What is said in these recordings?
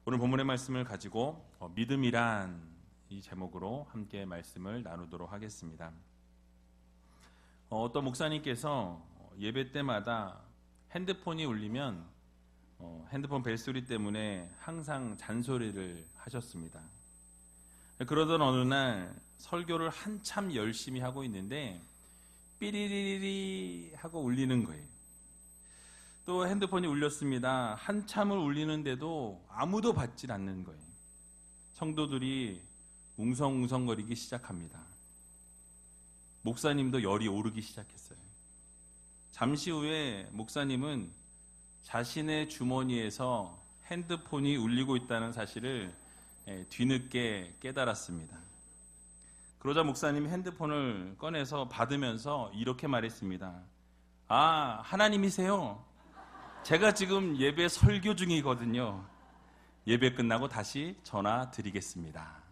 오늘 본문의 말씀을 가지고 믿음이란 이 제목으로 함께 말씀을 나누도록 하겠습니다. 어떤 목사님께서 예배 때마다 핸드폰이 울리면 핸드폰 벨소리 때문에 항상 잔소리를 하셨습니다. 그러던 어느 날 설교를 한참 열심히 하고 있는데 삐리리리 하고 울리는 거예요. 또 핸드폰이 울렸습니다. 한참을 울리는데도 아무도 받질 않는 거예요. 성도들이 웅성웅성거리기 시작합니다. 목사님도 열이 오르기 시작했어요. 잠시 후에 목사님은 자신의 주머니에서 핸드폰이 울리고 있다는 사실을 뒤늦게 깨달았습니다. 그러자 목사님이 핸드폰을 꺼내서 받으면서 이렇게 말했습니다. 아, 하나님이세요? 제가 지금 예배 설교 중이거든요. 예배 끝나고 다시 전화 드리겠습니다.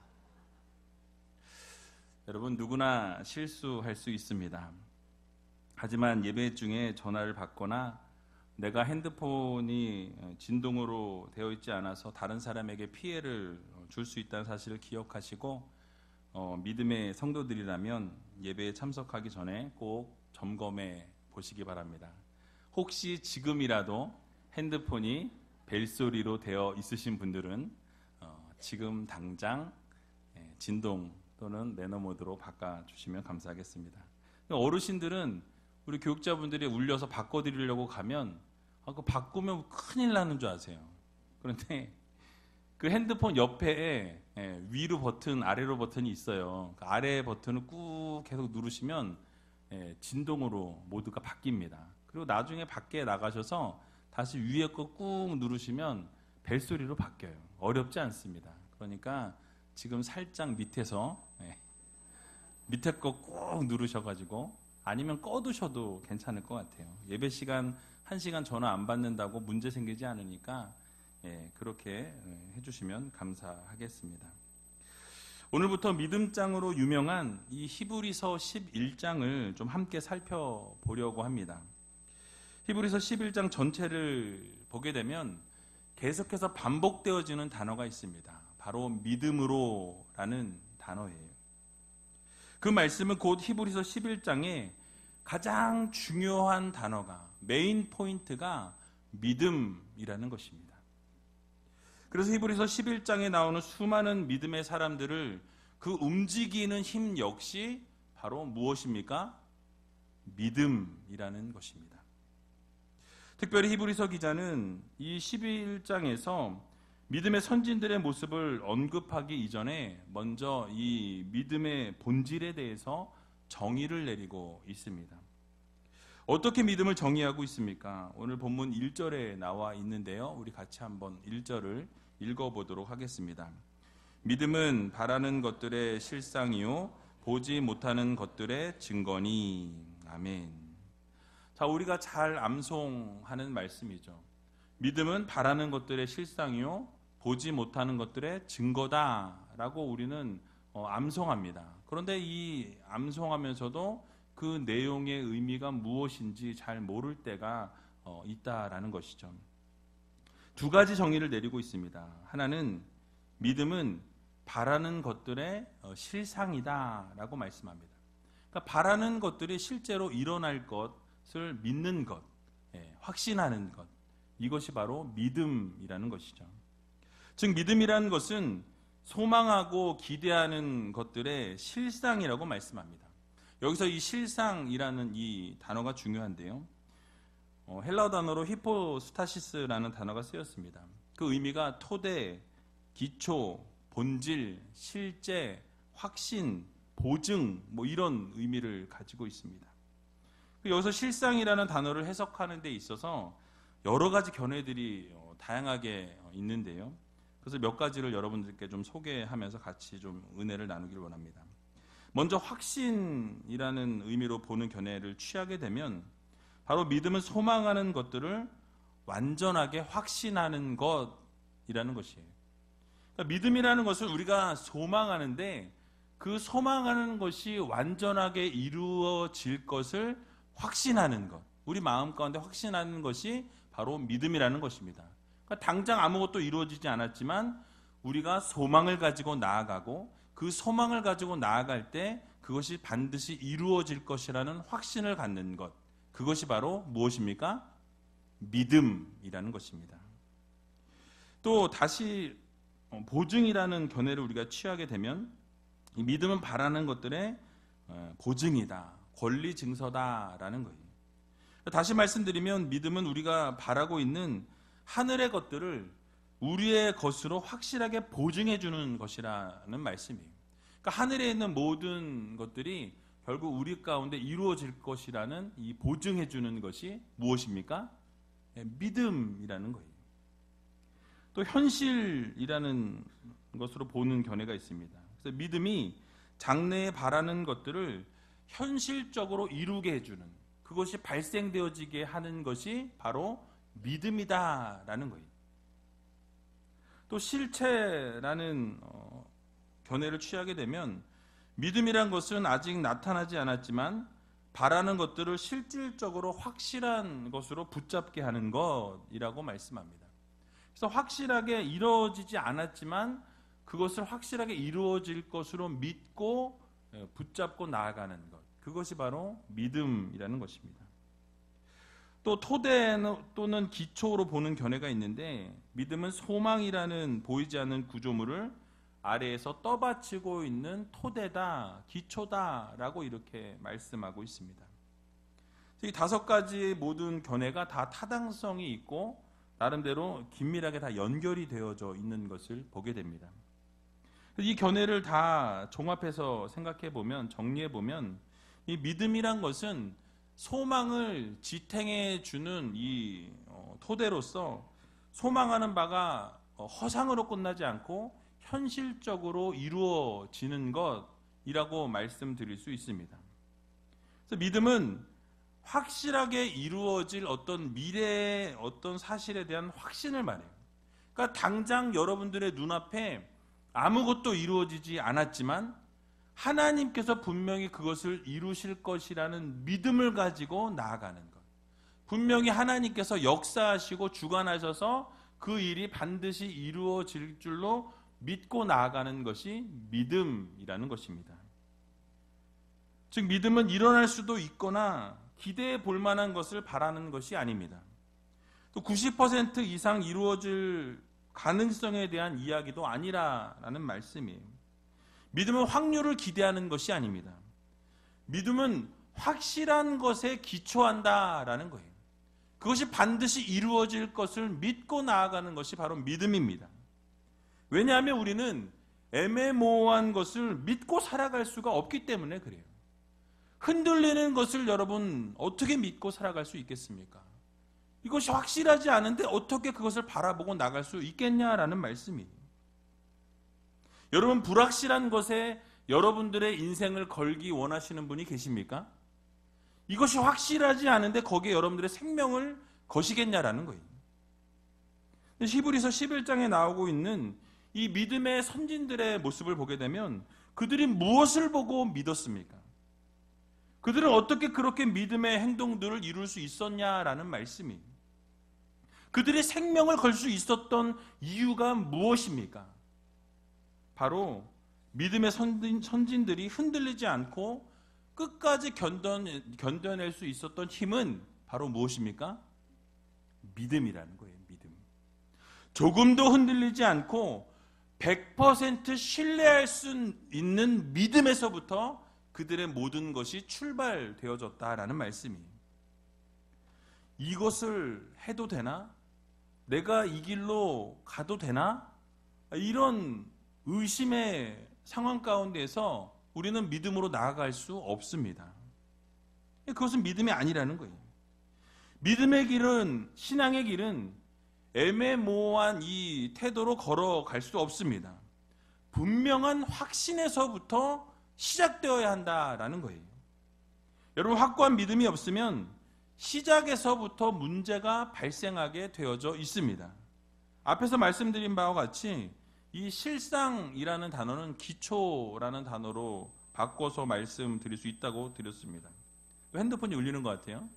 여러분, 누구나 실수할 수 있습니다. 하지만 예배 중에 전화를 받거나 내가 핸드폰이 진동으로 되어 있지 않아서 다른 사람에게 피해를 줄 수 있다는 사실을 기억하시고 믿음의 성도들이라면 예배에 참석하기 전에 꼭 점검해 보시기 바랍니다. 혹시 지금이라도 핸드폰이 벨소리로 되어 있으신 분들은 지금 당장 진동 또는 매너 모드로 바꿔주시면 감사하겠습니다. 어르신들은 우리 교육자분들이 울려서 바꿔드리려고 가면 그거 바꾸면 큰일 나는 줄 아세요. 그런데 그 핸드폰 옆에 위로 버튼, 아래로 버튼이 있어요. 그 아래 버튼을 꾹 계속 누르시면 진동으로 모드가 바뀝니다. 그리고 나중에 밖에 나가셔서 다시 위에 거 꾹 누르시면 벨소리로 바뀌어요. 어렵지 않습니다. 그러니까 지금 살짝 밑에서 밑에 거 꾹 누르셔가지고 아니면 꺼두셔도 괜찮을 것 같아요. 예배 시간 1시간 전화 안 받는다고 문제 생기지 않으니까 그렇게 해주시면 감사하겠습니다. 오늘부터 믿음장으로 유명한 이 히브리서 11장을 좀 함께 살펴보려고 합니다. 히브리서 11장 전체를 보게 되면 계속해서 반복되어지는 단어가 있습니다. 바로 믿음으로라는 단어예요. 그 말씀은 곧 히브리서 11장에 가장 중요한 단어가, 메인 포인트가 믿음이라는 것입니다. 그래서 히브리서 11장에 나오는 수많은 믿음의 사람들을 그 움직이는 힘 역시 바로 무엇입니까? 믿음이라는 것입니다. 특별히 히브리서 기자는 이 11장에서 믿음의 선진들의 모습을 언급하기 이전에 먼저 이 믿음의 본질에 대해서 정의를 내리고 있습니다. 어떻게 믿음을 정의하고 있습니까? 오늘 본문 1절에 나와 있는데요. 우리 같이 한번 1절을 읽어보도록 하겠습니다. 믿음은 바라는 것들의 실상이요 보지 못하는 것들의 증거니. 아멘. 자, 우리가 잘 암송하는 말씀이죠. 믿음은 바라는 것들의 실상이요 보지 못하는 것들의 증거다라고 우리는 암송합니다. 그런데 이 암송하면서도 그 내용의 의미가 무엇인지 잘 모를 때가 있다라는 것이죠. 두 가지 정의를 내리고 있습니다. 하나는 믿음은 바라는 것들의 실상이다라고 말씀합니다. 그러니까 바라는 것들이 실제로 일어날 것을 믿는 것, 확신하는 것, 이것이 바로 믿음이라는 것이죠. 즉 믿음이라는 것은 소망하고 기대하는 것들의 실상이라고 말씀합니다. 여기서 이 실상이라는 이 단어가 중요한데요. 헬라어 단어로 히포스타시스라는 단어가 쓰였습니다. 그 의미가 토대, 기초, 본질, 실제, 확신, 보증 이런 의미를 가지고 있습니다. 여기서 실상이라는 단어를 해석하는 데 있어서 여러 가지 견해들이 다양하게 있는데요. 그래서 몇 가지를 여러분들께 좀 소개하면서 같이 좀 은혜를 나누기를 원합니다. 먼저 확신이라는 의미로 보는 견해를 취하게 되면 바로 믿음은 소망하는 것들을 완전하게 확신하는 것이라는 것이에요. 그러니까 믿음이라는 것을 우리가 소망하는데 그 소망하는 것이 완전하게 이루어질 것을 확신하는 것, 우리 마음 가운데 확신하는 것이 바로 믿음이라는 것입니다. 그러니까 당장 아무것도 이루어지지 않았지만 우리가 소망을 가지고 나아가고 그 소망을 가지고 나아갈 때 그것이 반드시 이루어질 것이라는 확신을 갖는 것, 그것이 바로 무엇입니까? 믿음이라는 것입니다. 또 다시 보증이라는 견해를 우리가 취하게 되면 이 믿음은 바라는 것들의 보증이다, 권리 증서다라는 거예요. 다시 말씀드리면 믿음은 우리가 바라고 있는 하늘의 것들을 우리의 것으로 확실하게 보증해 주는 것이라는 말씀이에요. 그러니까 하늘에 있는 모든 것들이 결국 우리 가운데 이루어질 것이라는 이 보증해 주는 것이 무엇입니까? 믿음이라는 거예요. 또 현실이라는 것으로 보는 견해가 있습니다. 그래서 믿음이 장래에 바라는 것들을 현실적으로 이루게 해주는, 그것이 발생되어지게 하는 것이 바로 믿음이다라는 거예요. 또 실체라는 견해를 취하게 되면 믿음이란 것은 아직 나타나지 않았지만 바라는 것들을 실질적으로 확실한 것으로 붙잡게 하는 것이라고 말씀합니다. 그래서 확실하게 이루어지지 않았지만 그것을 확실하게 이루어질 것으로 믿고 붙잡고 나아가는 것, 그것이 바로 믿음이라는 것입니다. 또 토대 또는 기초로 보는 견해가 있는데 믿음은 소망이라는 보이지 않는 구조물을 아래에서 떠받치고 있는 토대다, 기초다라고 이렇게 말씀하고 있습니다. 이 5가지의 모든 견해가 다 타당성이 있고 나름대로 긴밀하게 다 연결이 되어져 있는 것을 보게 됩니다. 이 견해를 다 종합해서 생각해 보면, 정리해 보면 이 믿음이란 것은 소망을 지탱해 주는 이 토대로서 소망하는 바가 허상으로 끝나지 않고 현실적으로 이루어지는 것이라고 말씀드릴 수 있습니다. 그래서 믿음은 확실하게 이루어질 어떤 미래의 어떤 사실에 대한 확신을 말해요. 그러니까 당장 여러분들의 눈앞에 아무것도 이루어지지 않았지만 하나님께서 분명히 그것을 이루실 것이라는 믿음을 가지고 나아가는 것. 분명히 하나님께서 역사하시고 주관하셔서 그 일이 반드시 이루어질 줄로 믿고 나아가는 것이 믿음이라는 것입니다. 즉 믿음은 일어날 수도 있거나 기대해 볼 만한 것을 바라는 것이 아닙니다. 또 90% 이상 이루어질 가능성에 대한 이야기도 아니라는 말씀이에요. 믿음은 확률을 기대하는 것이 아닙니다. 믿음은 확실한 것에 기초한다라는 거예요. 그것이 반드시 이루어질 것을 믿고 나아가는 것이 바로 믿음입니다. 왜냐하면 우리는 애매모호한 것을 믿고 살아갈 수가 없기 때문에 그래요. 흔들리는 것을 여러분 어떻게 믿고 살아갈 수 있겠습니까? 이것이 확실하지 않은데 어떻게 그것을 바라보고 나갈 수 있겠냐라는 말씀이에요. 여러분 불확실한 것에 여러분들의 인생을 걸기 원하시는 분이 계십니까? 이것이 확실하지 않은데 거기에 여러분들의 생명을 거시겠냐라는 거예요. 히브리서 11장에 나오고 있는 이 믿음의 선진들의 모습을 보게 되면 그들이 무엇을 보고 믿었습니까? 그들은 어떻게 그렇게 믿음의 행동들을 이룰 수 있었냐라는 말씀이에요. 그들의 생명을 걸 수 있었던 이유가 무엇입니까? 바로 믿음의 선진들이 흔들리지 않고 끝까지 견뎌낼 수 있었던 힘은 바로 무엇입니까? 믿음이라는 거예요. 믿음. 조금도 흔들리지 않고 100% 신뢰할 수 있는 믿음에서부터 그들의 모든 것이 출발되어졌다라는 말씀이에요. 이것을 해도 되나? 내가 이 길로 가도 되나? 이런 의심의 상황 가운데서 우리는 믿음으로 나아갈 수 없습니다. 그것은 믿음이 아니라는 거예요. 믿음의 길은, 신앙의 길은 애매모호한 이 태도로 걸어갈 수 없습니다. 분명한 확신에서부터 시작되어야 한다라는 거예요. 여러분 확고한 믿음이 없으면 시작에서부터 문제가 발생하게 되어져 있습니다. 앞에서 말씀드린 바와 같이 이 실상이라는 단어는 기초라는 단어로 바꿔서 말씀드릴 수 있다고 드렸습니다. 핸드폰이 울리는 것 같아요.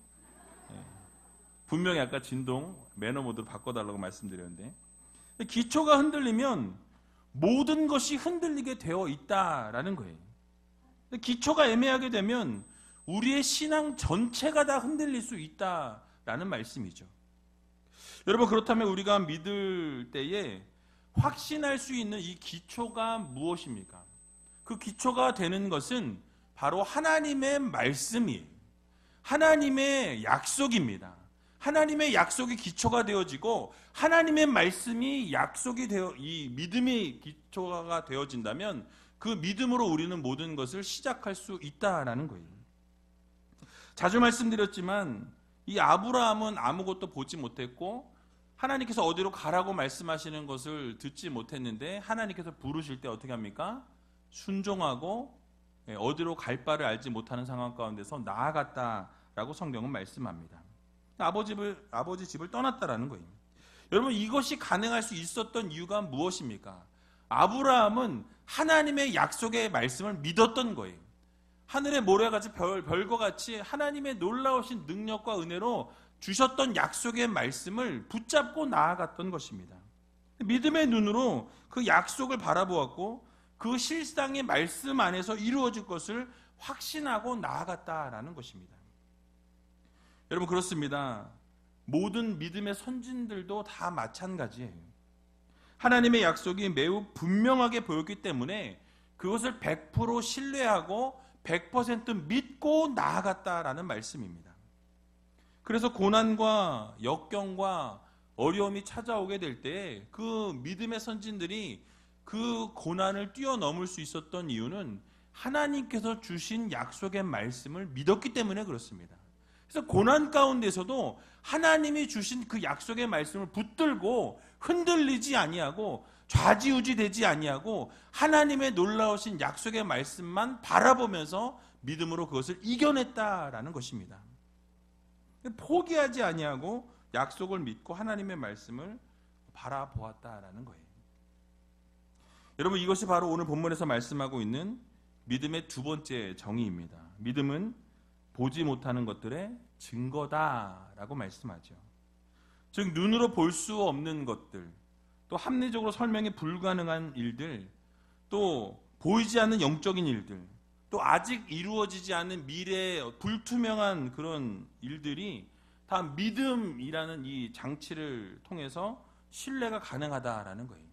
분명히 아까 진동 매너 모드로 바꿔달라고 말씀드렸는데, 기초가 흔들리면 모든 것이 흔들리게 되어 있다라는 거예요. 기초가 애매하게 되면 우리의 신앙 전체가 다 흔들릴 수 있다라는 말씀이죠. 여러분, 그렇다면 우리가 믿을 때에 확신할 수 있는 이 기초가 무엇입니까? 그 기초가 되는 것은 바로 하나님의 말씀이에요. 하나님의 약속입니다. 하나님의 약속이 기초가 되어지고 하나님의 말씀이 약속이 되어 이 믿음이 기초가 되어진다면 그 믿음으로 우리는 모든 것을 시작할 수 있다라는 거예요. 자주 말씀드렸지만 이 아브라함은 아무것도 보지 못했고 하나님께서 어디로 가라고 말씀하시는 것을 듣지 못했는데 하나님께서 부르실 때 어떻게 합니까? 순종하고 어디로 갈 바를 알지 못하는 상황 가운데서 나아갔다라고 성경은 말씀합니다. 아버지 집을 떠났다라는 거예요. 여러분, 이것이 가능할 수 있었던 이유가 무엇입니까? 아브라함은 하나님의 약속의 말씀을 믿었던 거예요. 하늘의 모래같이 별과 같이 하나님의 놀라우신 능력과 은혜로 주셨던 약속의 말씀을 붙잡고 나아갔던 것입니다. 믿음의 눈으로 그 약속을 바라보았고 그 실상의 말씀 안에서 이루어질 것을 확신하고 나아갔다라는 것입니다. 여러분, 그렇습니다. 모든 믿음의 선진들도 다 마찬가지예요. 하나님의 약속이 매우 분명하게 보였기 때문에 그것을 100% 신뢰하고 100% 믿고 나아갔다라는 말씀입니다. 그래서 고난과 역경과 어려움이 찾아오게 될 때 그 믿음의 선진들이 그 고난을 뛰어넘을 수 있었던 이유는 하나님께서 주신 약속의 말씀을 믿었기 때문에 그렇습니다. 그래서 고난 가운데서도 하나님이 주신 그 약속의 말씀을 붙들고 흔들리지 아니하고 좌지우지되지 아니하고 하나님의 놀라우신 약속의 말씀만 바라보면서 믿음으로 그것을 이겨냈다라는 것입니다. 포기하지 아니하고 약속을 믿고 하나님의 말씀을 바라보았다라는 거예요. 여러분, 이것이 바로 오늘 본문에서 말씀하고 있는 믿음의 두 번째 정의입니다. 믿음은 보지 못하는 것들의 증거다라고 말씀하죠. 즉, 눈으로 볼 수 없는 것들, 또 합리적으로 설명이 불가능한 일들, 또 보이지 않는 영적인 일들, 또 아직 이루어지지 않은 미래의 불투명한 그런 일들이 다 믿음이라는 이 장치를 통해서 신뢰가 가능하다라는 거예요.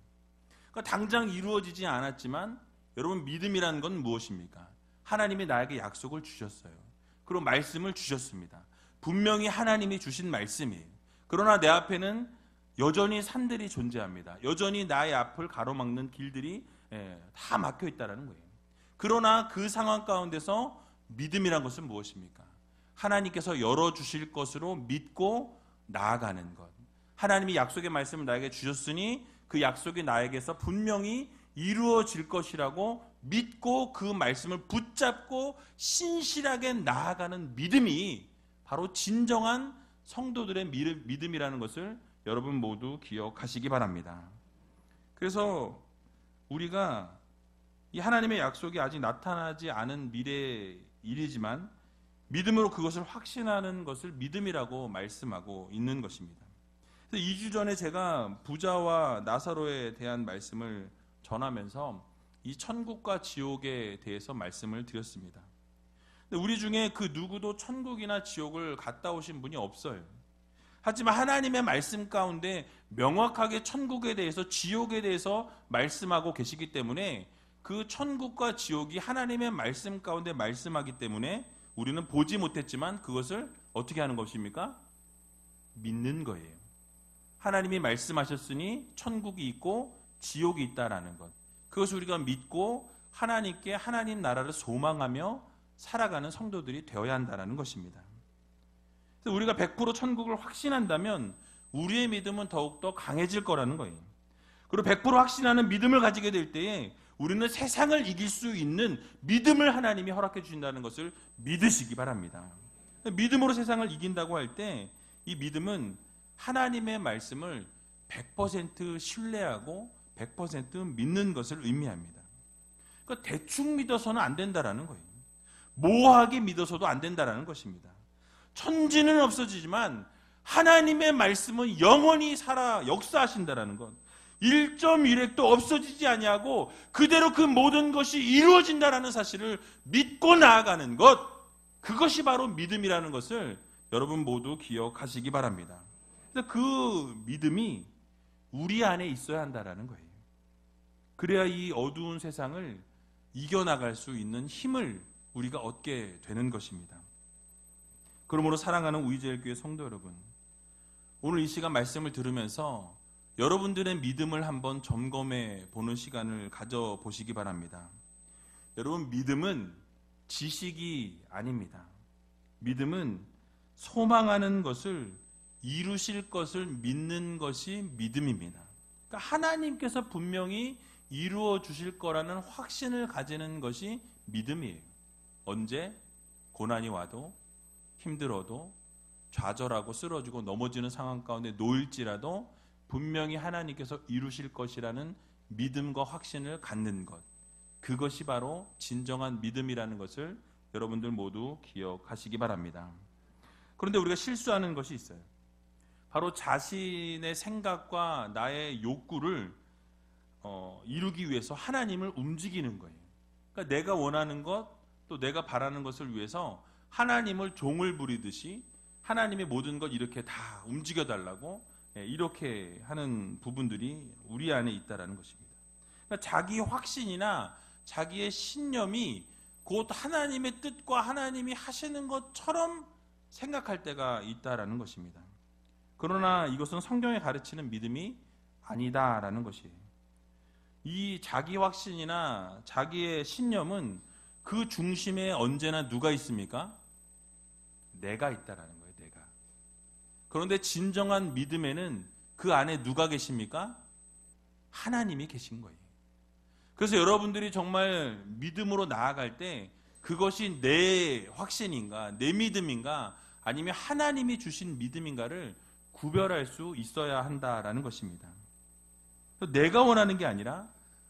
그러니까 당장 이루어지지 않았지만 여러분, 믿음이라는 건 무엇입니까? 하나님이 나에게 약속을 주셨어요. 그리고 말씀을 주셨습니다. 분명히 하나님이 주신 말씀이에요. 그러나 내 앞에는 여전히 산들이 존재합니다. 여전히 나의 앞을 가로막는 길들이 다 막혀 있다는 거예요. 그러나 그 상황 가운데서 믿음이란 것은 무엇입니까? 하나님께서 열어주실 것으로 믿고 나아가는 것. 하나님이 약속의 말씀을 나에게 주셨으니 그 약속이 나에게서 분명히 이루어질 것이라고 믿고 그 말씀을 붙잡고 신실하게 나아가는 믿음이 바로 진정한 성도들의 믿음이라는 것을 여러분 모두 기억하시기 바랍니다. 그래서 우리가 이 하나님의 약속이 아직 나타나지 않은 미래의 일이지만 믿음으로 그것을 확신하는 것을 믿음이라고 말씀하고 있는 것입니다. 2주 전에 제가 부자와 나사로에 대한 말씀을 전하면서 이 천국과 지옥에 대해서 말씀을 드렸습니다. 우리 중에 그 누구도 천국이나 지옥을 갔다 오신 분이 없어요. 하지만 하나님의 말씀 가운데 명확하게 천국에 대해서 지옥에 대해서 말씀하고 계시기 때문에 그 천국과 지옥이 하나님의 말씀 가운데 말씀하기 때문에 우리는 보지 못했지만 그것을 어떻게 하는 것입니까? 믿는 거예요. 하나님이 말씀하셨으니 천국이 있고 지옥이 있다라는 것. 그것을 우리가 믿고 하나님께 하나님 나라를 소망하며 살아가는 성도들이 되어야 한다는 것입니다. 우리가 100% 천국을 확신한다면 우리의 믿음은 더욱더 강해질 거라는 거예요. 그리고 100% 확신하는 믿음을 가지게 될 때에 우리는 세상을 이길 수 있는 믿음을 하나님이 허락해 주신다는 것을 믿으시기 바랍니다. 믿음으로 세상을 이긴다고 할 때 이 믿음은 하나님의 말씀을 100% 신뢰하고 100% 믿는 것을 의미합니다. 그러니까 대충 믿어서는 안 된다라는 거예요. 모호하게 믿어서도 안 된다라는 것입니다. 천지는 없어지지만 하나님의 말씀은 영원히 살아 역사하신다라는 것, 1.1획도 없어지지 아니하고 그대로 그 모든 것이 이루어진다라는 사실을 믿고 나아가는 것, 그것이 바로 믿음이라는 것을 여러분 모두 기억하시기 바랍니다. 그래서 그 믿음이 우리 안에 있어야 한다라는 거예요. 그래야 이 어두운 세상을 이겨나갈 수 있는 힘을 우리가 얻게 되는 것입니다. 그러므로 사랑하는 우이제일교회 성도 여러분, 오늘 이 시간 말씀을 들으면서 여러분들의 믿음을 한번 점검해 보는 시간을 가져보시기 바랍니다. 여러분, 믿음은 지식이 아닙니다. 믿음은 소망하는 것을 이루실 것을 믿는 것이 믿음입니다. 그러니까 하나님께서 분명히 이루어 주실 거라는 확신을 가지는 것이 믿음이에요. 언제? 고난이 와도, 힘들어도, 좌절하고 쓰러지고 넘어지는 상황 가운데 놓일지라도 분명히 하나님께서 이루실 것이라는 믿음과 확신을 갖는 것, 그것이 바로 진정한 믿음이라는 것을 여러분들 모두 기억하시기 바랍니다. 그런데 우리가 실수하는 것이 있어요. 바로 자신의 생각과 나의 욕구를 이루기 위해서 하나님을 움직이는 거예요. 그러니까 내가 원하는 것, 또 내가 바라는 것을 위해서 하나님을 종을 부리듯이 하나님의 모든 것 이렇게 다 움직여달라고 이렇게 하는 부분들이 우리 안에 있다는 것입니다. 그러니까 자기 확신이나 자기의 신념이 곧 하나님의 뜻과 하나님이 하시는 것처럼 생각할 때가 있다라는 것입니다. 그러나 이것은 성경에 가르치는 믿음이 아니다라는 것이에요. 이 자기 확신이나 자기의 신념은 그 중심에 언제나 누가 있습니까? 내가 있다라는 거예요. 내가. 그런데 진정한 믿음에는 그 안에 누가 계십니까? 하나님이 계신 거예요. 그래서 여러분들이 정말 믿음으로 나아갈 때 그것이 내 확신인가, 내 믿음인가, 아니면 하나님이 주신 믿음인가를 구별할 수 있어야 한다라는 것입니다. 내가 원하는 게 아니라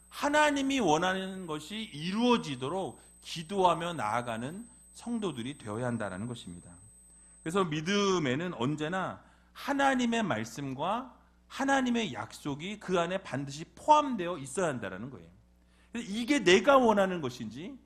하나님이 원하는 것이 이루어지도록 기도하며 나아가는 성도들이 되어야 한다는 것입니다. 그래서 믿음에는 언제나 하나님의 말씀과 하나님의 약속이 그 안에 반드시 포함되어 있어야 한다는 거예요. 이게 내가 원하는 것인지,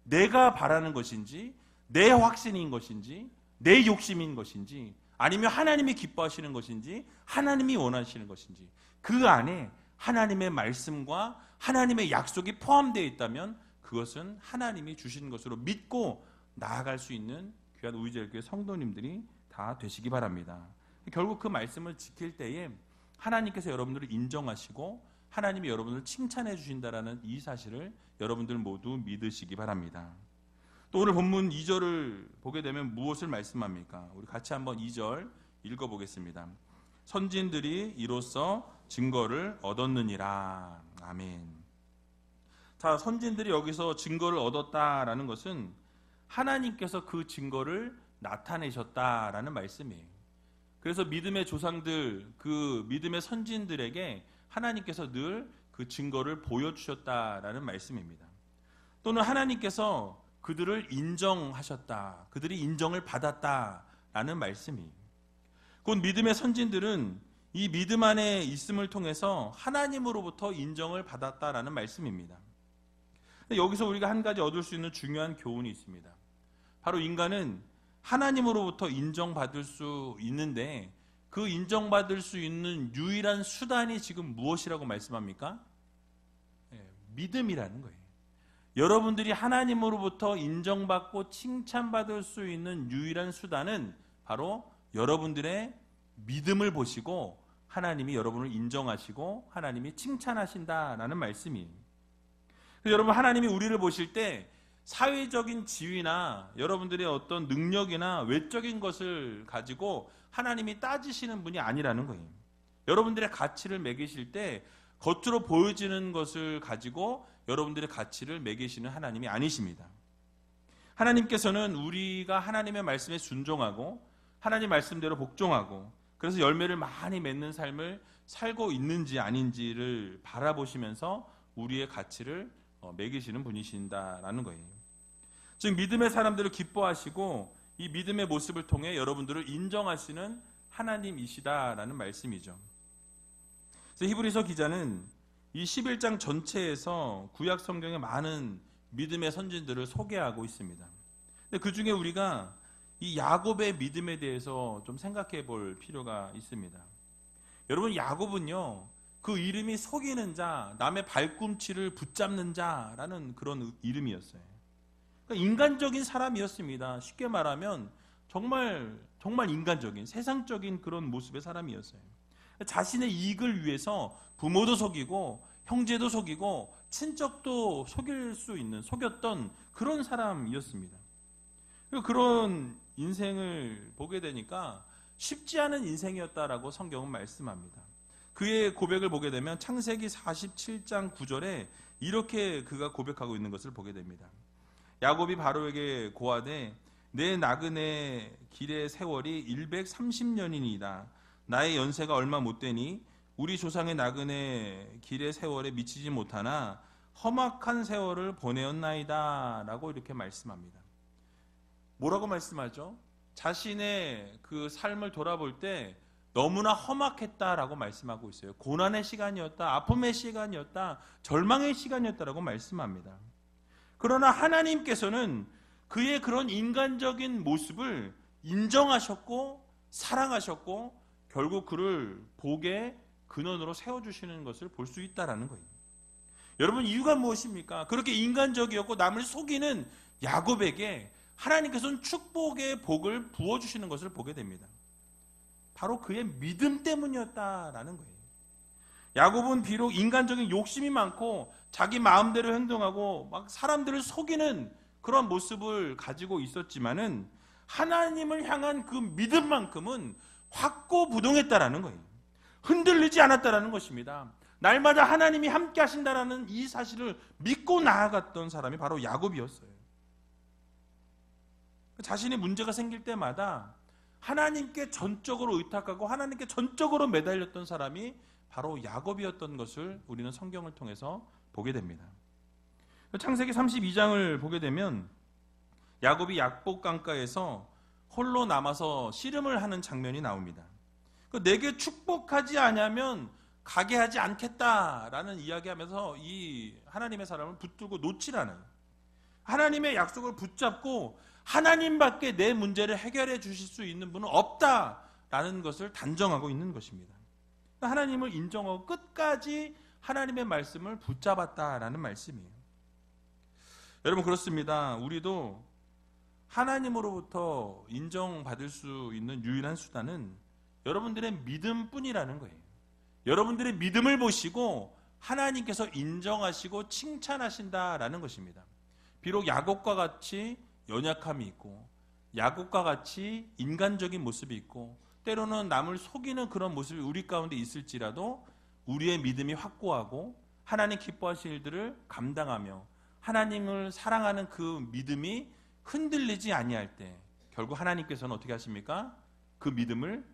내가 바라는 것인지, 내 확신인 것인지, 내 욕심인 것인지, 아니면 하나님이 기뻐하시는 것인지, 하나님이 원하시는 것인지, 그 안에 하나님의 말씀과 하나님의 약속이 포함되어 있다면 그것은 하나님이 주신 것으로 믿고 나아갈 수 있는 귀한 우이제일교회 성도님들이 다 되시기 바랍니다. 결국 그 말씀을 지킬 때에 하나님께서 여러분들을 인정하시고 하나님이 여러분을 칭찬해 주신다라는 이 사실을 여러분들 모두 믿으시기 바랍니다. 또 오늘 본문 2절을 보게 되면 무엇을 말씀합니까? 우리 같이 한번 2절 읽어보겠습니다. 선진들이 이로써 증거를 얻었느니라. 아멘. 자, 선진들이 여기서 증거를 얻었다라는 것은 하나님께서 그 증거를 나타내셨다라는 말씀이에요. 그래서 믿음의 조상들, 그 믿음의 선진들에게 하나님께서 늘 그 증거를 보여주셨다라는 말씀입니다. 또는 하나님께서 그들을 인정하셨다, 그들이 인정을 받았다라는 말씀이에요. 곧 믿음의 선진들은 이 믿음 안에 있음을 통해서 하나님으로부터 인정을 받았다라는 말씀입니다. 여기서 우리가 한 가지 얻을 수 있는 중요한 교훈이 있습니다. 바로 인간은 하나님으로부터 인정받을 수 있는데 그 인정받을 수 있는 유일한 수단이 지금 무엇이라고 말씀합니까? 믿음이라는 거예요. 여러분들이 하나님으로부터 인정받고 칭찬받을 수 있는 유일한 수단은 바로 여러분들의 믿음을 보시고 하나님이 여러분을 인정하시고 하나님이 칭찬하신다라는 말씀이에요. 그래서 여러분, 하나님이 우리를 보실 때 사회적인 지위나 여러분들의 어떤 능력이나 외적인 것을 가지고 하나님이 따지시는 분이 아니라는 거예요. 여러분들의 가치를 매기실 때 겉으로 보여지는 것을 가지고 여러분들의 가치를 매기시는 하나님이 아니십니다. 하나님께서는 우리가 하나님의 말씀에 순종하고 하나님 말씀대로 복종하고 그래서 열매를 많이 맺는 삶을 살고 있는지 아닌지를 바라보시면서 우리의 가치를 매기시는 분이신다라는 거예요. 즉 믿음의 사람들을 기뻐하시고 이 믿음의 모습을 통해 여러분들을 인정하시는 하나님이시다라는 말씀이죠. 그래서 히브리서 기자는 이 11장 전체에서 구약 성경의 많은 믿음의 선진들을 소개하고 있습니다. 근데 그 중에 우리가 이 야곱의 믿음에 대해서 좀 생각해 볼 필요가 있습니다. 여러분, 야곱은요, 그 이름이 속이는 자, 남의 발꿈치를 붙잡는 자라는 그런 이름이었어요. 그러니까 인간적인 사람이었습니다. 쉽게 말하면 정말 인간적인, 세상적인 그런 모습의 사람이었어요. 자신의 이익을 위해서 부모도 속이고 형제도 속이고 친척도 속였던 그런 사람이었습니다. 그런 인생을 보게 되니까 쉽지 않은 인생이었다라고 성경은 말씀합니다. 그의 고백을 보게 되면 창세기 47장 9절에 이렇게 그가 고백하고 있는 것을 보게 됩니다. 야곱이 바로에게 고하되 내 나그네 길의 세월이 130년이니이다. 나의 연세가 얼마 못 되니 우리 조상의 나그네 길의 세월에 미치지 못하나 험악한 세월을 보내었나이다 라고 이렇게 말씀합니다. 뭐라고 말씀하죠? 자신의 그 삶을 돌아볼 때 너무나 험악했다라고 말씀하고 있어요. 고난의 시간이었다, 아픔의 시간이었다, 절망의 시간이었다라고 말씀합니다. 그러나 하나님께서는 그의 그런 인간적인 모습을 인정하셨고 사랑하셨고 결국 그를 복의 근원으로 세워주시는 것을 볼 수 있다라는 거예요. 여러분, 이유가 무엇입니까? 그렇게 인간적이었고 남을 속이는 야곱에게 하나님께서는 축복의 복을 부어주시는 것을 보게 됩니다. 바로 그의 믿음 때문이었다라는 거예요. 야곱은 비록 인간적인 욕심이 많고 자기 마음대로 행동하고 막 사람들을 속이는 그런 모습을 가지고 있었지만은 하나님을 향한 그 믿음만큼은 확고부동했다라는 거예요. 흔들리지 않았다라는 것입니다. 날마다 하나님이 함께 하신다라는 이 사실을 믿고 나아갔던 사람이 바로 야곱이었어요. 자신의 문제가 생길 때마다 하나님께 전적으로 의탁하고 하나님께 전적으로 매달렸던 사람이 바로 야곱이었던 것을 우리는 성경을 통해서 보게 됩니다. 창세기 32장을 보게 되면 야곱이 약복 강가에서 홀로 남아서 씨름을 하는 장면이 나옵니다. 내게 축복하지 않으면 가게 하지 않겠다라는 이야기하면서 이 하나님의 사람을 붙들고 놓질 않아요. 하나님의 약속을 붙잡고 하나님밖에 내 문제를 해결해 주실 수 있는 분은 없다라는 것을 단정하고 있는 것입니다. 하나님을 인정하고 끝까지 하나님의 말씀을 붙잡았다라는 말씀이에요. 여러분, 그렇습니다. 우리도 하나님으로부터 인정받을 수 있는 유일한 수단은 여러분들의 믿음뿐이라는 거예요. 여러분들의 믿음을 보시고 하나님께서 인정하시고 칭찬하신다라는 것입니다. 비록 야곱과 같이 연약함이 있고 야곱과 같이 인간적인 모습이 있고 때로는 남을 속이는 그런 모습이 우리 가운데 있을지라도 우리의 믿음이 확고하고 하나님 기뻐하실 일들을 감당하며 하나님을 사랑하는 그 믿음이 흔들리지 아니할 때 결국 하나님께서는 어떻게 하십니까? 그 믿음을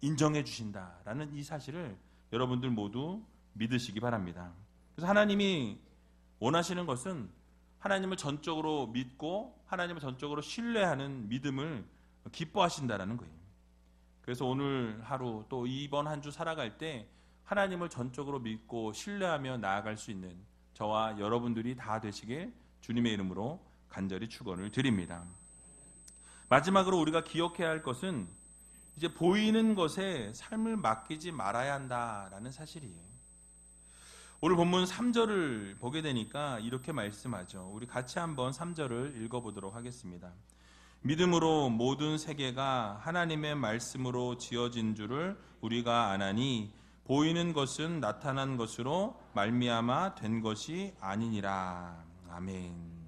인정해 주신다라는 이 사실을 여러분들 모두 믿으시기 바랍니다. 그래서 하나님이 원하시는 것은 하나님을 전적으로 믿고 하나님을 전적으로 신뢰하는 믿음을 기뻐하신다라는 거예요. 그래서 오늘 하루 또 이번 한 주 살아갈 때 하나님을 전적으로 믿고 신뢰하며 나아갈 수 있는 저와 여러분들이 다 되시길 주님의 이름으로 간절히 축원을 드립니다. 마지막으로 우리가 기억해야 할 것은 이제 보이는 것에 삶을 맡기지 말아야 한다라는 사실이에요. 오늘 본문 3절을 보게 되니까 이렇게 말씀하죠. 우리 같이 한번 3절을 읽어보도록 하겠습니다. 믿음으로 모든 세계가 하나님의 말씀으로 지어진 줄을 우리가 아나니 보이는 것은 나타난 것으로 말미암아 된 것이 아니니라. 아멘.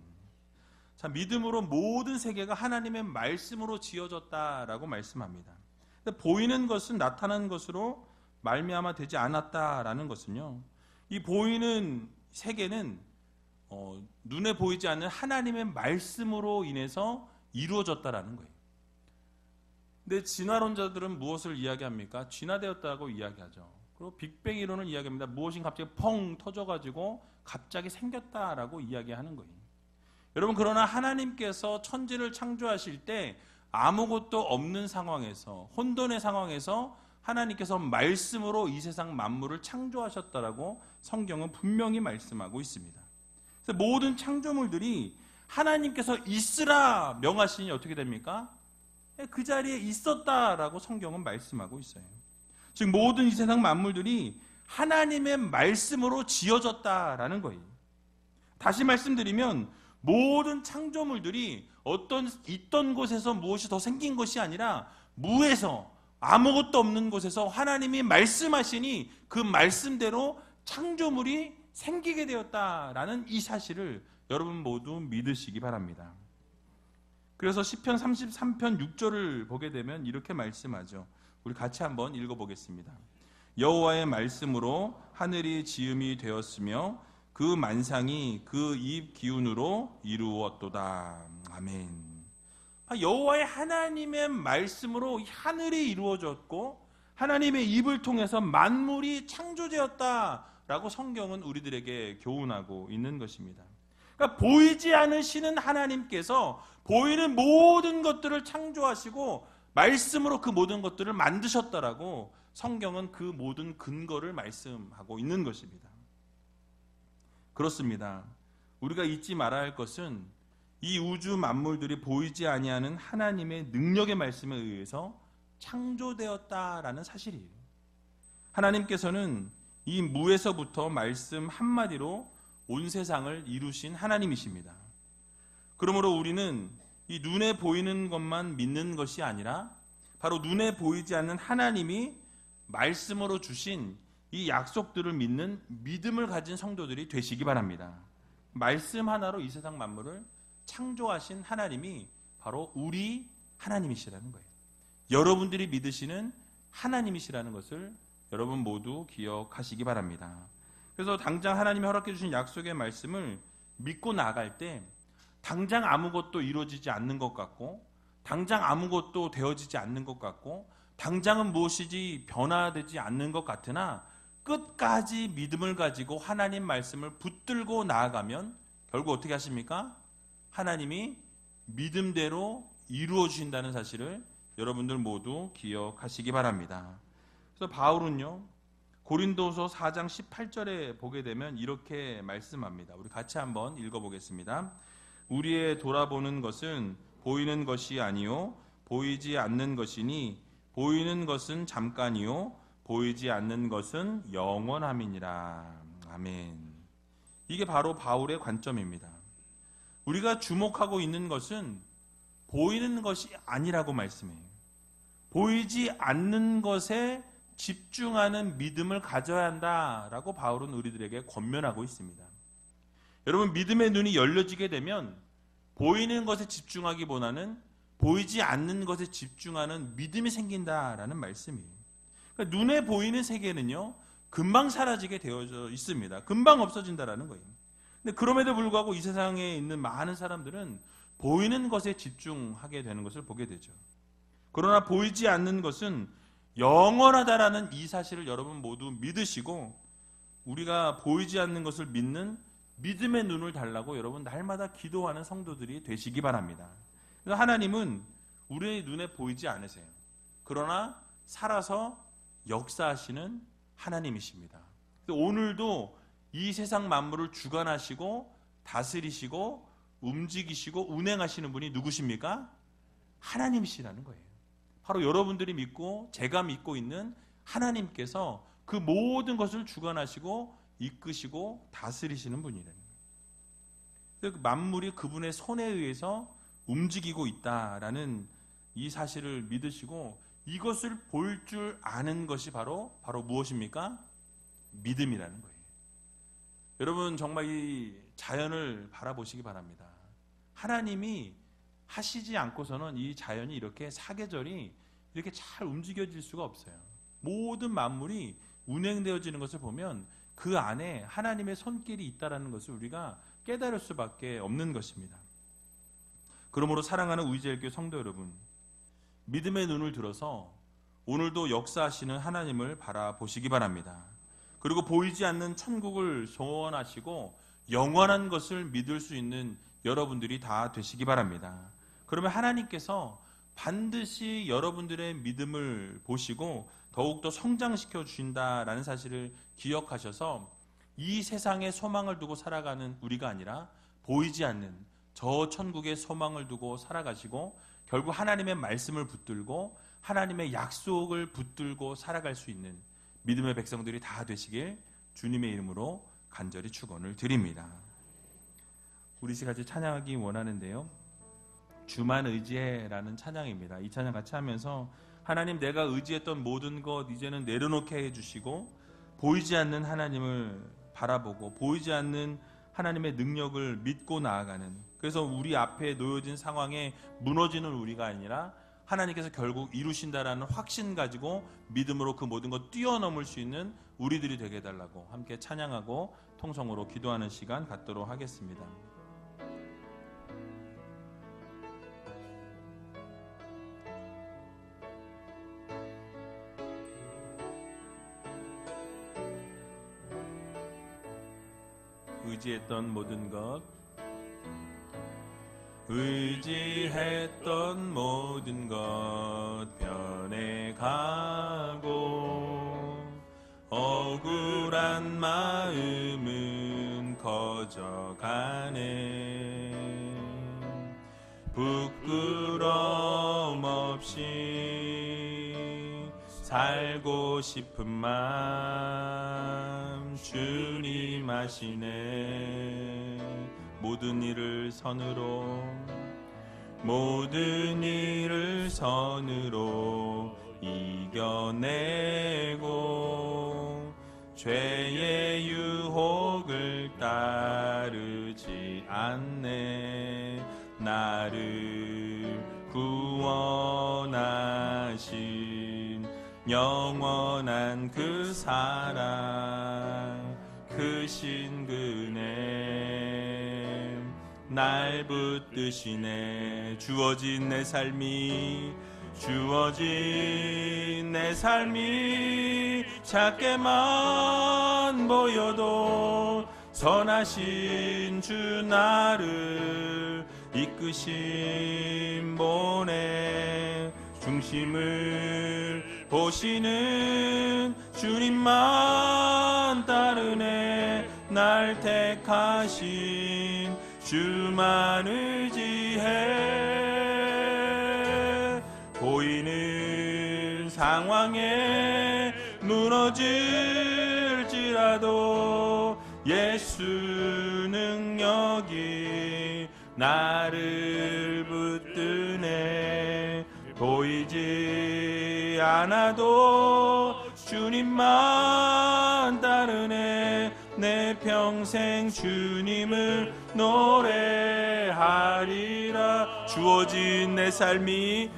자, 믿음으로 모든 세계가 하나님의 말씀으로 지어졌다라고 말씀합니다. 근데 보이는 것은 나타난 것으로 말미암아 되지 않았다라는 것은요, 이 보이는 세계는 눈에 보이지 않는 하나님의 말씀으로 인해서 이루어졌다라는 거예요. 근데 진화론자들은 무엇을 이야기합니까? 진화되었다고 이야기하죠. 그리고 빅뱅 이론을 이야기합니다. 무엇인 갑자기 펑 터져가지고 갑자기 생겼다라고 이야기하는 거예요. 여러분, 그러나 하나님께서 천지를 창조하실 때 아무것도 없는 상황에서, 혼돈의 상황에서 하나님께서 말씀으로 이 세상 만물을 창조하셨다라고 성경은 분명히 말씀하고 있습니다. 그래서 모든 창조물들이 하나님께서 있으라 명하시니 어떻게 됩니까? 그 자리에 있었다라고 성경은 말씀하고 있어요. 즉 모든 이 세상 만물들이 하나님의 말씀으로 지어졌다라는 거예요. 다시 말씀드리면 모든 창조물들이 어떤 있던 곳에서 무엇이 더 생긴 것이 아니라 무에서, 아무것도 없는 곳에서 하나님이 말씀하시니 그 말씀대로 창조물이 생기게 되었다라는 이 사실을 여러분 모두 믿으시기 바랍니다. 그래서 시편 33편 6절을 보게 되면 이렇게 말씀하죠. 우리 같이 한번 읽어보겠습니다. 여호와의 말씀으로 하늘이 지음이 되었으며 그 만상이 그 입 기운으로 이루었도다. 아멘. 여호와의 하나님의 말씀으로 하늘이 이루어졌고 하나님의 입을 통해서 만물이 창조되었다라고 성경은 우리들에게 교훈하고 있는 것입니다. 그러니까 보이지 않으시는 하나님께서 보이는 모든 것들을 창조하시고 말씀으로 그 모든 것들을 만드셨다라고 성경은 그 모든 근거를 말씀하고 있는 것입니다. 그렇습니다. 우리가 잊지 말아야 할 것은 이 우주 만물들이 보이지 아니하는 하나님의 능력의 말씀에 의해서 창조되었다라는 사실이에요. 하나님께서는 이 무에서부터 말씀 한마디로 온 세상을 이루신 하나님이십니다. 그러므로 우리는 이 눈에 보이는 것만 믿는 것이 아니라 바로 눈에 보이지 않는 하나님이 말씀으로 주신 이 약속들을 믿는 믿음을 가진 성도들이 되시기 바랍니다. 말씀 하나로 이 세상 만물을 창조하신 하나님이 바로 우리 하나님이시라는 거예요. 여러분들이 믿으시는 하나님이시라는 것을 여러분 모두 기억하시기 바랍니다. 그래서 당장 하나님이 허락해 주신 약속의 말씀을 믿고 나아갈 때 당장 아무것도 이루어지지 않는 것 같고 당장 아무것도 되어지지 않는 것 같고 당장은 무엇이지 변화되지 않는 것 같으나 끝까지 믿음을 가지고 하나님 말씀을 붙들고 나아가면 결국 어떻게 하십니까? 하나님이 믿음대로 이루어 주신다는 사실을 여러분들 모두 기억하시기 바랍니다. 그래서 바울은요, 고린도서 4장 18절에 보게 되면 이렇게 말씀합니다. 우리 같이 한번 읽어보겠습니다. 우리의 돌아보는 것은 보이는 것이 아니요 보이지 않는 것이니 보이는 것은 잠깐이요 보이지 않는 것은 영원함이니라. 아멘. 이게 바로 바울의 관점입니다. 우리가 주목하고 있는 것은 보이는 것이 아니라고 말씀해요. 보이지 않는 것에 집중하는 믿음을 가져야 한다라고 바울은 우리들에게 권면하고 있습니다. 여러분, 믿음의 눈이 열려지게 되면 보이는 것에 집중하기보다는 보이지 않는 것에 집중하는 믿음이 생긴다라는 말씀이에요. 그러니까 눈에 보이는 세계는요, 금방 사라지게 되어져 있습니다. 금방 없어진다라는 거예요. 근데 그럼에도 불구하고 이 세상에 있는 많은 사람들은 보이는 것에 집중하게 되는 것을 보게 되죠. 그러나 보이지 않는 것은 영원하다라는 이 사실을 여러분 모두 믿으시고 우리가 보이지 않는 것을 믿는 믿음의 눈을 달라고 여러분 날마다 기도하는 성도들이 되시기 바랍니다. 그래서 하나님은 우리의 눈에 보이지 않으세요. 그러나 살아서 역사하시는 하나님이십니다. 오늘도 이 세상 만물을 주관하시고 다스리시고 움직이시고 운행하시는 분이 누구십니까? 하나님이시라는 거예요. 바로 여러분들이 믿고 제가 믿고 있는 하나님께서 그 모든 것을 주관하시고 이끄시고 다스리시는 분이라는 거예요. 만물이 그분의 손에 의해서 움직이고 있다라는 이 사실을 믿으시고 이것을 볼 줄 아는 것이 바로 무엇입니까? 믿음이라는 거예요. 여러분 정말 이 자연을 바라보시기 바랍니다. 하나님이 하시지 않고서는 이 자연이 이렇게 사계절이 이렇게 잘 움직여질 수가 없어요. 모든 만물이 운행되어지는 것을 보면 그 안에 하나님의 손길이 있다는 것을 우리가 깨달을 수밖에 없는 것입니다. 그러므로 사랑하는 우이제일교회 성도 여러분, 믿음의 눈을 들어서 오늘도 역사하시는 하나님을 바라보시기 바랍니다. 그리고 보이지 않는 천국을 소원하시고 영원한 것을 믿을 수 있는 여러분들이 다 되시기 바랍니다. 그러면 하나님께서 반드시 여러분들의 믿음을 보시고 더욱더 성장시켜 주신다라는 사실을 기억하셔서 이 세상에 소망을 두고 살아가는 우리가 아니라 보이지 않는 저 천국의 소망을 두고 살아가시고 결국 하나님의 말씀을 붙들고 하나님의 약속을 붙들고 살아갈 수 있는 믿음의 백성들이 다 되시길 주님의 이름으로 간절히 축원을 드립니다. 우리 같이 찬양하기 원하는데요, 주만 의지해라는 찬양입니다. 이 찬양 같이 하면서 하나님, 내가 의지했던 모든 것 이제는 내려놓게 해주시고 보이지 않는 하나님을 바라보고 보이지 않는 하나님의 능력을 믿고 나아가는, 그래서 우리 앞에 놓여진 상황에 무너지는 우리가 아니라 하나님께서 결국 이루신다라는 확신 가지고 믿음으로 그 모든 것 뛰어넘을 수 있는 우리들이 되게 해달라고 함께 찬양하고 통성으로 기도하는 시간 갖도록 하겠습니다. 의지했던 모든 것, 의지했던 모든 것 변해가고 억울한 마음은 커져가네. 부끄럼 없이 살고 싶은 마음 주님 아시네. 모든 일을 선으로 이겨내고 죄의 유혹을 따르지 않네. 나를 구원하신 영원한 그 사랑, 크신 그네 날 붙드시네. 주어진 내 삶이 작게만 보여도 선하신 주 나를 이끄심 보내. 중심을 보시는 주님만 따르네. 날 택하신 주만 의지해. 보이는 상황에 무너질지라도 예수 능력이 나를 붙드네. 보이지 않아도 주님만 따르네. 내 평생 주님을 노래하리라. 주어진 내 삶이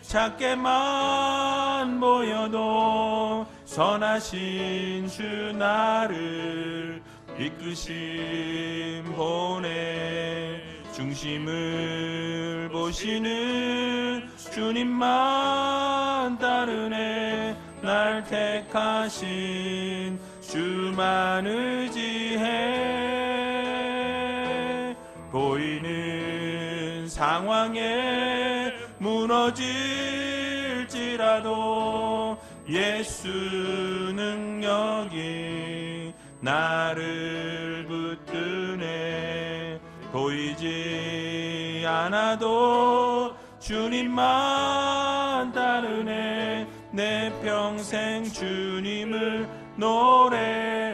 작게만 보여도 선하신 주 나를 이끄심 보내. 중심을 보시는 주님만 따르네. 날 택하신 주만 의지해. 보이는 상황에 무너질지라도 예수 능력이 나를 붙드네. 보이지 않아도 주님만 따르네. 내 평생 주님을 노래하리라.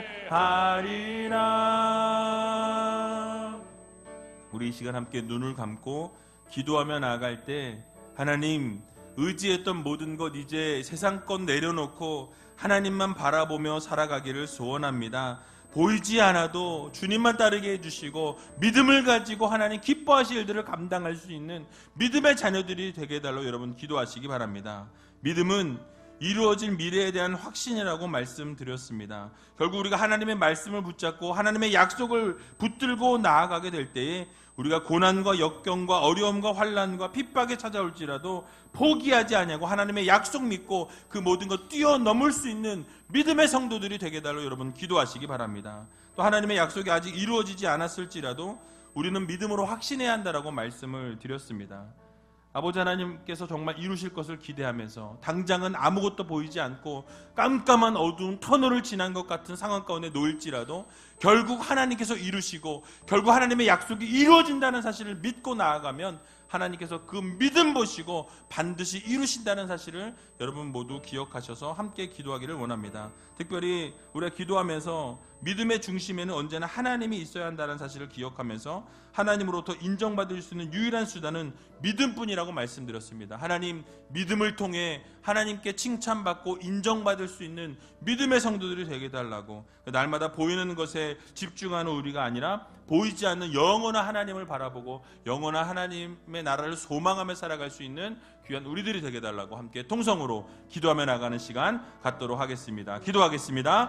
우리 이 시간 함께 눈을 감고 기도하며 나아갈 때, 하나님, 의지했던 모든 것 이제 세상 것 내려놓고 하나님만 바라보며 살아가기를 소원합니다. 보이지 않아도 주님만 따르게 해주시고 믿음을 가지고 하나님 기뻐하실 일들을 감당할 수 있는 믿음의 자녀들이 되게 해달라고 여러분 기도하시기 바랍니다. 믿음은 이루어질 미래에 대한 확신이라고 말씀드렸습니다. 결국 우리가 하나님의 말씀을 붙잡고 하나님의 약속을 붙들고 나아가게 될 때에 우리가 고난과 역경과 어려움과 환난과 핍박에 찾아올지라도 포기하지 아니하고 하나님의 약속 믿고 그 모든 것 뛰어넘을 수 있는 믿음의 성도들이 되게 해달라고 여러분 기도하시기 바랍니다. 또 하나님의 약속이 아직 이루어지지 않았을지라도 우리는 믿음으로 확신해야 한다라고 말씀을 드렸습니다. 아버지 하나님께서 정말 이루실 것을 기대하면서 당장은 아무것도 보이지 않고 깜깜한 어두운 터널을 지난 것 같은 상황 가운데 놓일지라도 결국 하나님께서 이루시고 결국 하나님의 약속이 이루어진다는 사실을 믿고 나아가면 하나님께서 그 믿음 보시고 반드시 이루신다는 사실을 여러분 모두 기억하셔서 함께 기도하기를 원합니다. 특별히 우리가 기도하면서 믿음의 중심에는 언제나 하나님이 있어야 한다는 사실을 기억하면서 하나님으로부터 인정받을 수 있는 유일한 수단은 믿음뿐이라고 말씀드렸습니다. 하나님, 믿음을 통해 하나님께 칭찬받고 인정받을 수 있는 믿음의 성도들이 되게 해달라고, 날마다 보이는 것에 집중하는 우리가 아니라 보이지 않는 영원한 하나님을 바라보고 영원한 하나님의 나라를 소망하며 살아갈 수 있는 귀한 우리들이 되게 해달라고 함께 통성으로 기도하며 나가는 시간 갖도록 하겠습니다. 기도하겠습니다.